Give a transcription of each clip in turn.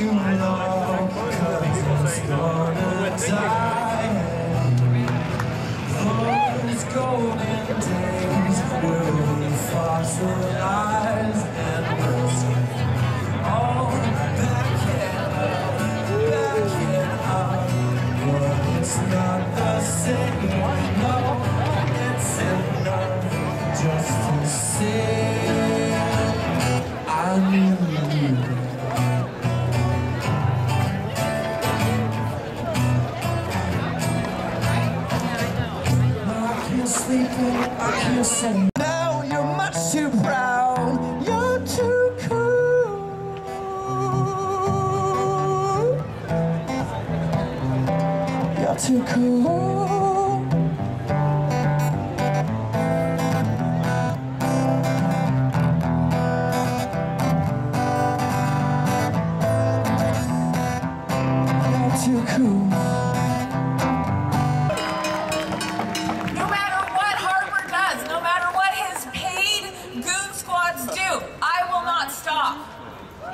too long, 'cause it's gonna die. Those golden days will be fossilized and we'll see all back and up, but it's not the same. No, it's enough just to say I knew you. Sleeping, I can't say no, you're much too proud, you're too cool. You're too cool. You're too cool.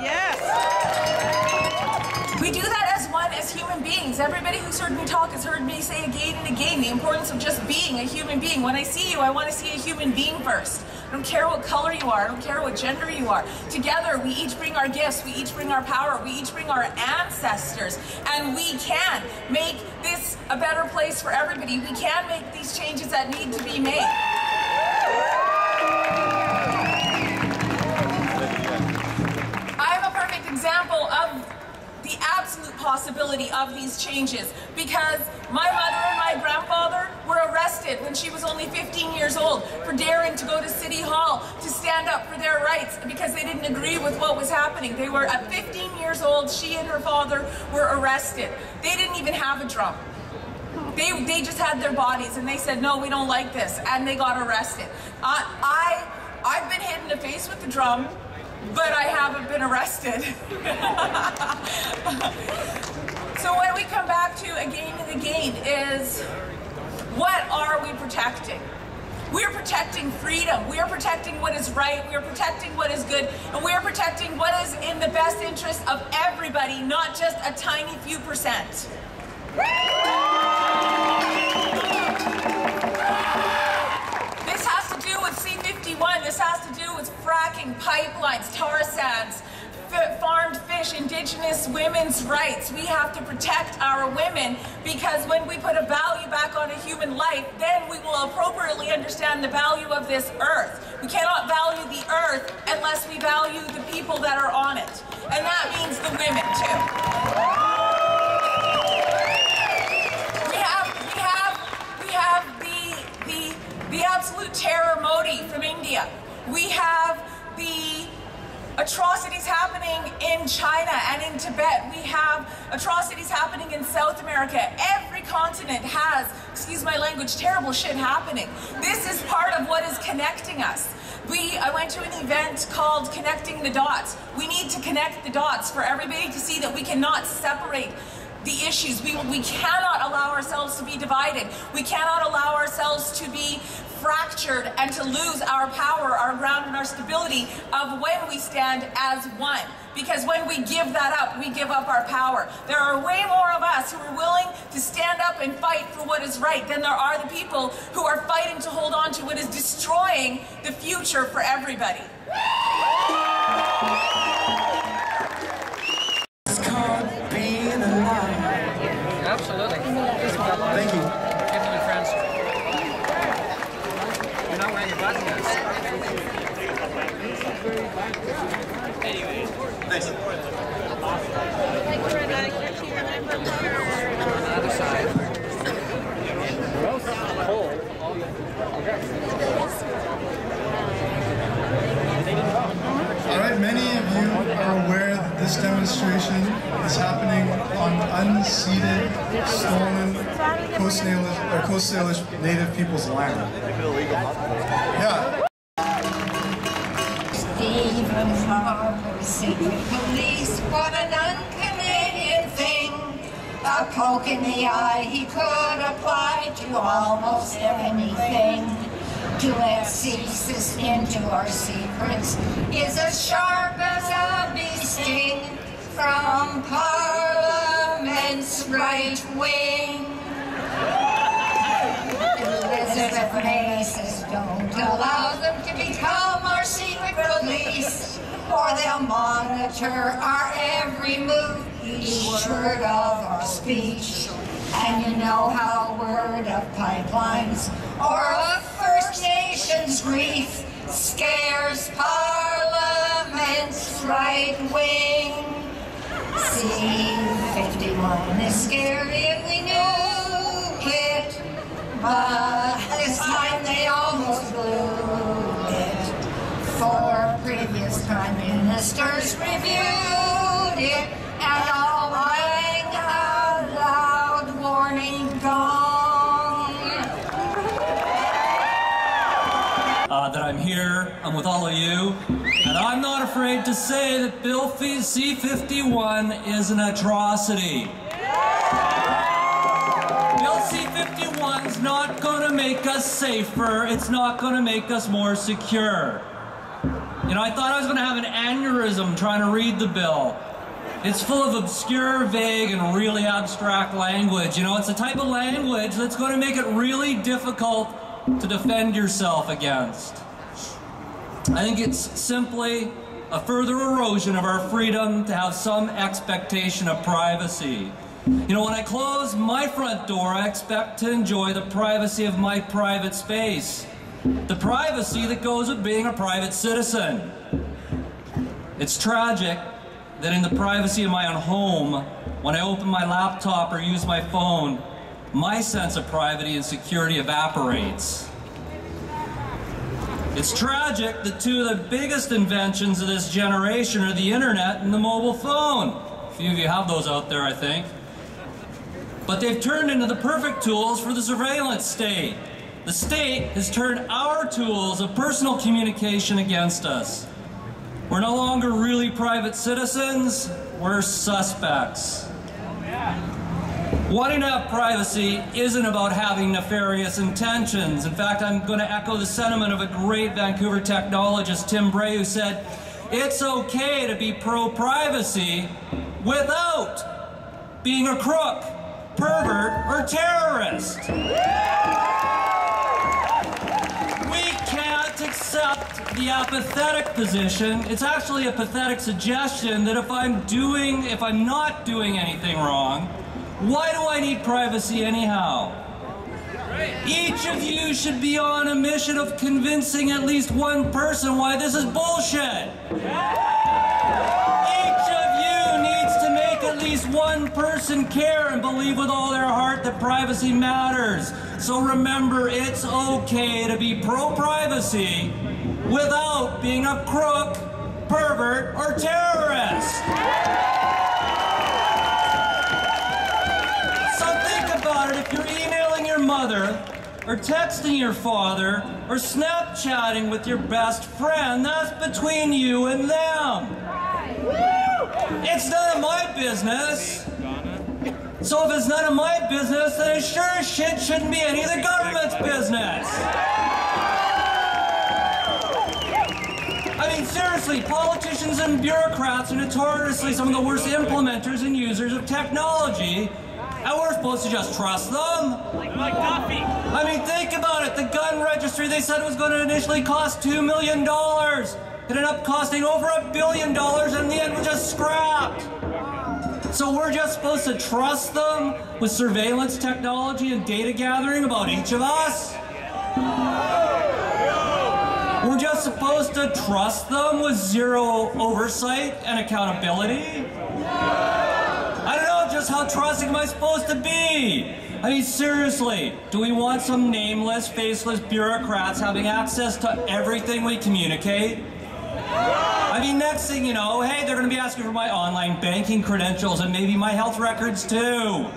Yes! We do that as human beings. Everybody who's heard me talk has heard me say again and again the importance of just being a human being. When I see you, I want to see a human being first. I don't care what color you are. I don't care what gender you are. Together, we each bring our gifts. We each bring our power. We each bring our ancestors. And we can make this a better place for everybody. We can make these changes that need to be made. Example of the absolute possibility of these changes, because my mother and my grandfather were arrested when she was only 15 years old for daring to go to City Hall to stand up for their rights because they didn't agree with what was happening. They were at 15 years old, she and her father were arrested. They didn't even have a drum. They just had their bodies, and they said, no, we don't like this, and they got arrested. I've been hit in the face with the drum, but I haven't been arrested. So what we come back to again and again is, what are we protecting? We are protecting freedom. We are protecting what is right. We are protecting what is good. And we are protecting what is in the best interest of everybody, not just a tiny few percent. This has to do with C-51. This has to do with fracking, pipelines, tar sands, farmed fish, indigenous women's rights. We have to protect our women, because when we put a value back on a human life, then we will appropriately understand the value of this earth. We cannot value the earth unless we value the people that are on it. And that means the women too. We have the absolute terror Modi from India. We have the atrocities happening in China and in Tibet. We have atrocities happening in South America. Every continent has, excuse my language, terrible shit happening. This is part of what is connecting us. I went to an event called Connecting the Dots. We need to connect the dots for everybody to see that we cannot separate the issues. We cannot allow ourselves to be divided. We cannot allow ourselves to be fractured and to lose our power, our ground, and our stability of when we stand as one. Because when we give that up, we give up our power. There are way more of us who are willing to stand up and fight for what is right than there are the people who are fighting to hold on to what is destroying the future for everybody. Absolutely. Thank you. Give me your friends. You're not wearing your button vest. Anyways. Thanks. On the other side. Alright, many of you are aware that this demonstration is happening on unceded, stolen Coast Salish Native people's land. Yeah. Stephen Harper, secret police, what an un-Canadian thing. A poke in the eye he could apply to almost anything. To let ceases into our secrets is as sharp as a bee sting. from Parliament's right wing. Elizabeth May says don't allow them to become our secret police, or they'll monitor our every move, each word of our speech. And you know how word of pipelines or of First Nations grief scares Parliament's right wing. C-51 is scary and we knew it, but this time they almost blew it. 4 previous prime ministers reviewed it, and all rang a loud warning gong. That I'm here, I'm with all of you, and I'm not afraid to say that Bill C-51 is an atrocity. Bill C-51's not going to make us safer, it's not going to make us more secure. You know, I thought I was going to have an aneurysm trying to read the bill. It's full of obscure, vague, and really abstract language. You know, it's the type of language that's going to make it really difficult to defend yourself against. I think it's simply a further erosion of our freedom to have some expectation of privacy. You know, when I close my front door, I expect to enjoy the privacy of my private space. The privacy that goes with being a private citizen. It's tragic that in the privacy of my own home, when I open my laptop or use my phone, my sense of privacy and security evaporates. It's tragic that 2 of the biggest inventions of this generation are the internet and the mobile phone. A few of you have those out there, I think. But they've turned into the perfect tools for the surveillance state. The state has turned our tools of personal communication against us. We're no longer really private citizens, we're suspects. Wanting to have privacy isn't about having nefarious intentions. In fact, I'm going to echo the sentiment of a great Vancouver technologist, Tim Bray, who said, it's okay to be pro-privacy without being a crook, pervert, or terrorist. Accept the apathetic position. It's actually a pathetic suggestion that if I'm not doing anything wrong, why do I need privacy anyhow? Each of you should be on a mission of convincing at least one person why this is bullshit. Each of you needs to make at least one person care and believe with all their heart that privacy matters. So remember, it's okay to be pro-privacy without being a crook, pervert, or terrorist. So think about it. If you're emailing your mother, or texting your father, or Snapchatting with your best friend, that's between you and them. It's none of my business. So if it's none of my business, then it sure as shit shouldn't be any of the government's business. I mean, seriously, politicians and bureaucrats are notoriously some of the worst implementers and users of technology, and we're supposed to just trust them? Like Duffy. I mean, think about it. The gun registry, they said it was going to initially cost $2 million. It ended up costing over $1 billion, and in the end was just scrapped. So we're just supposed to trust them with surveillance technology and data gathering about each of us? We're just supposed to trust them with zero oversight and accountability? I don't know, just how trusting am I supposed to be? I mean, seriously, do we want some nameless, faceless bureaucrats having access to everything we communicate? I mean, next thing you know, hey, they're going to be asking for my online banking credentials and maybe my health records too.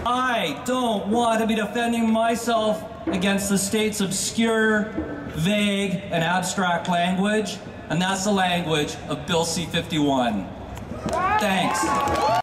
I don't want to be defending myself against the state's obscure, vague, and abstract language, and that's the language of Bill C-51. Thanks.